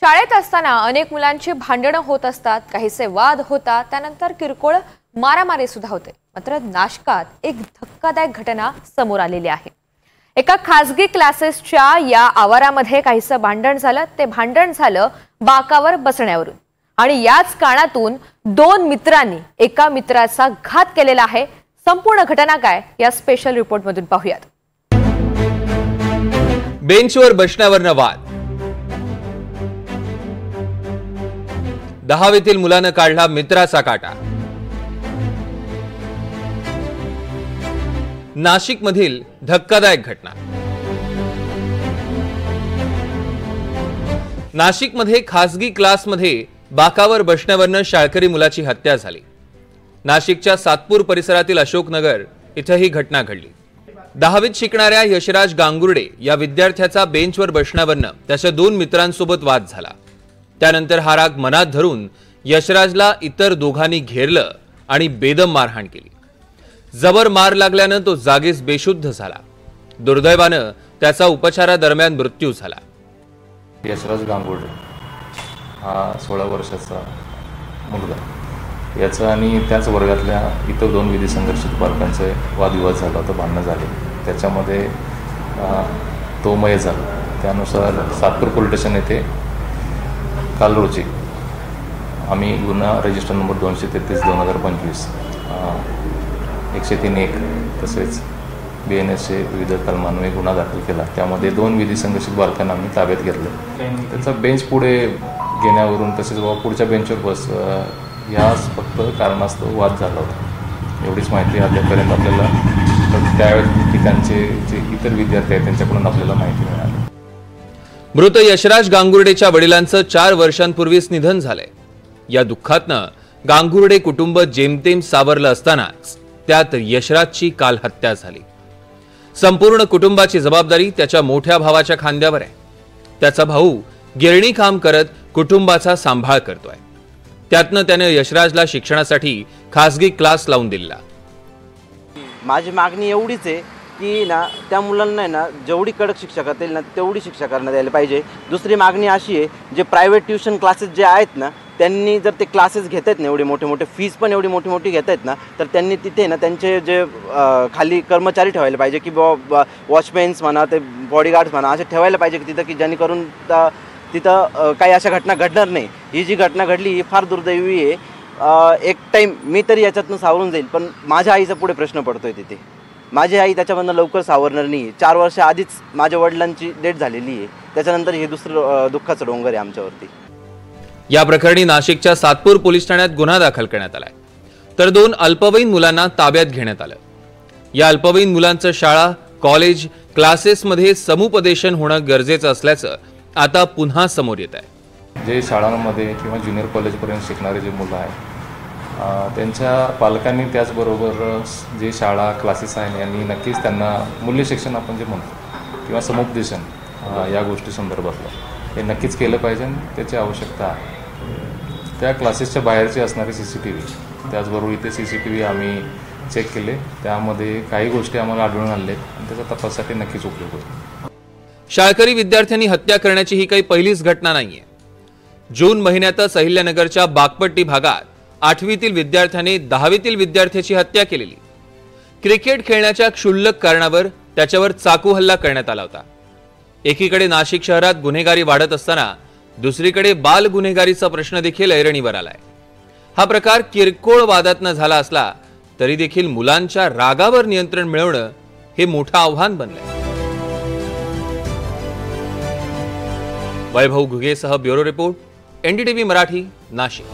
शाळेत असताना अनेक मुलांची भांडणं होत असतात, काहीसे वाद होतात, त्यानंतर किरकोळ मारामारी सुद्धा होते। मात्र नाशकात एक धक्कादायक घटना समोर आलेली आहे। एका खासगी क्लासेसच्या या आवारामध्ये काहीसे भांडण झालं। ते भांडण झालं बाकावर बसण्यावरून आणि याच कारणातून दोन मित्रांनी एका मित्राचा घात केलेला आहे। संपूर्ण घटना काय या स्पेशल रिपोर्ट मधून पाहूयात। बेंचवर बसण्यावरनं वाद। 10वीतील मुलानं काढला मित्राचा काटा। नाशिक मधील धक्कादायक घटना। नाशिक मध्ये खासगी क्लासमध्ये बाकावर बसण्यावरनं शाळकरी मुलाची हत्या झाली। नाशिकच्या सातपूर परिसरातील अशोकनगर इथे ही घटना घडली। 10वीत शिकणाऱ्या यशराज गांगुर्डे या विद्यार्थ्याचा बेंचवर बसण्यावरनं त्याच्या दोन मित्रांसोबत वाद झाला। त्यानंतर हा राग मनात धरून यशराजला इतर दोघांनी घेरलं आणि बेदम मारहाण केली। जबर मार लागल्यानं तो जागीच बेशुद्ध झाला। दुर्दैवानं त्याचा उपचारादरम्यान मृत्यू झाला। यशराज गांगुर्डे हा 16 वर्षाचा मुलगा, याचा आणि त्याच वर्गातल्या इतर दोन विधी संघर्षित बालकांचे वादविवाद झाला होता, भांडणं झाले। त्याच्यामध्ये तो मय झाला। त्यानुसार सातपूर पोलीस स्टेशन येथे काल रोजी आम्ही गुन्हा रजिस्टर नंबर 233/2025 103(1) तसेच BNSचे विविध कलमान्वये गुन्हा दाखल केला। त्यामध्ये दोन विधी संघर्षित बालकांना आम्ही ताब्यात घेतलं। त्याचा बेंच पुढे घेण्यावरून तसेच पुढच्या बेंचवर बस या फक्त कारणास्तव वाद झाला होता। एवढीच माहिती अद्यापर्यंत आपल्याला त्या ठिकाणचे जे इतर विद्यार्थी आहेत त्यांच्याकडून आपल्याला माहिती मिळाली। मृत यशराज गांगुर्डेच्या वडिलांचं 4 वर्षांपूर्वीच निधन झालंय। या दुःखातनं गांगुर्डे कुटुंब जेमतेम सावरलं असतानाच त्यात यशराजची काल हत्या झाली। संपूर्ण कुटुंबाची जबाबदारी त्याच्या मोठ्या भावाच्या खांद्यावर आहे। त्याचा भाऊ गिरणी काम करत कुटुंबाचा सांभाळ करतोय। त्यातनं त्याने यशराजला शिक्षणासाठी खासगी क्लास लावून दिला। माझी मागणी एवढीच आहे की त्या मुलांना ना जेवढी कडक शिक्षा करता येईल ना तेवढी शिक्षा करण्यात यायला पाहिजे। दुसरी मागणी अशी आहे, जे प्रायव्हेट ट्युशन क्लासेस जे आहेत ना त्यांनी जर ते क्लासेस घेत आहेत ना एवढे मोठे मोठे फीस पण एवढी मोठी मोठी घेत आहेत ना, तर त्यांनी तिथे ना त्यांचे जे खाली कर्मचारी ठेवायला पाहिजे की वॉचमॅन्स म्हणा, ते बॉडीगार्ड्स म्हणा, असे ठेवायला पाहिजे की तिथं की जेणेकरून तिथं काही अशा घटना घडणार नाही। ही जी घटना घडली ही फार दुर्दैवी आहे। एक टाईम मी तरी याच्यातून सावरून जाईल, पण माझ्या आईचा पुढे प्रश्न पडतोय तिथे। माझी आई त्याच्यामधनं लवकर सावरणार नाही। 4 वर्ष आधीच माझ्या वडिलांची डेथ झालेली आहे। त्याच्यानंतर हे दुसरं दुःखाचं डोंगर आहे आमच्यावरती। या प्रकरणी नाशिकच्या सातपूर पोलीस ठाण्यात गुन्हा दाखल करण्यात आलाय, तर 2 अल्पवयीन मुलांना ताब्यात घेण्यात आलं। या अल्पवयीन मुलांचं शाळा, कॉलेज, क्लासेसमध्ये समुपदेशन होणं गरजेचं असल्याचं आता पुन्हा समोर येत आहे। जे शाळांमध्ये किंवा ज्युनियर कॉलेजपर्यंत शिकणारे जे मुलं आहेत त्यांच्या पालकांनी त्याचबरोबर जे शाळा क्लासेस आहेत यांनी नक्कीच त्यांना मूल्य शिक्षण आपण जे म्हणतो किंवा समुपदेशन या गोष्टी संदर्भातलं हे नक्कीच केलं पाहिजे। त्याची आवश्यकता आहे। त्या क्लासेसच्या बाहेरचे असणारे CCTV, त्याचबरोबर इथे CCTV आम्ही चेक केले, त्यामध्ये काही गोष्टी आम्हाला आढळून आल्या आणि त्याचा तपासासाठी नक्कीच उपयोग होतो। शाळकरी विद्यार्थ्यांनी हत्या करण्याची ही काही पहिलीच घटना नाहीये। जून महिन्यातच अहिल्यानगरच्या बागपट्टी भागात 8वीतील विद्यार्थ्याने 10वीतील विद्यार्थ्याची हत्या केलेली। क्रिकेट खेळण्याच्या क्षुल्लक कारणावर त्याच्यावर चाकू हल्ला करण्यात आला होता। एकीकडे नाशिक शहरात गुन्हेगारी वाढत असताना दुसरीकडे बाल गुन्हेगारीचा प्रश्न देखील ऐरणीवर आलाय। हा प्रकार किरकोळ वादातनं झाला असला तरी देखील मुलांच्या रागावर नियंत्रण मिळवणं हे मोठं आव्हान बनलंय। वैभव घुगेसह bureau report, NDTV Marathi, Nashik.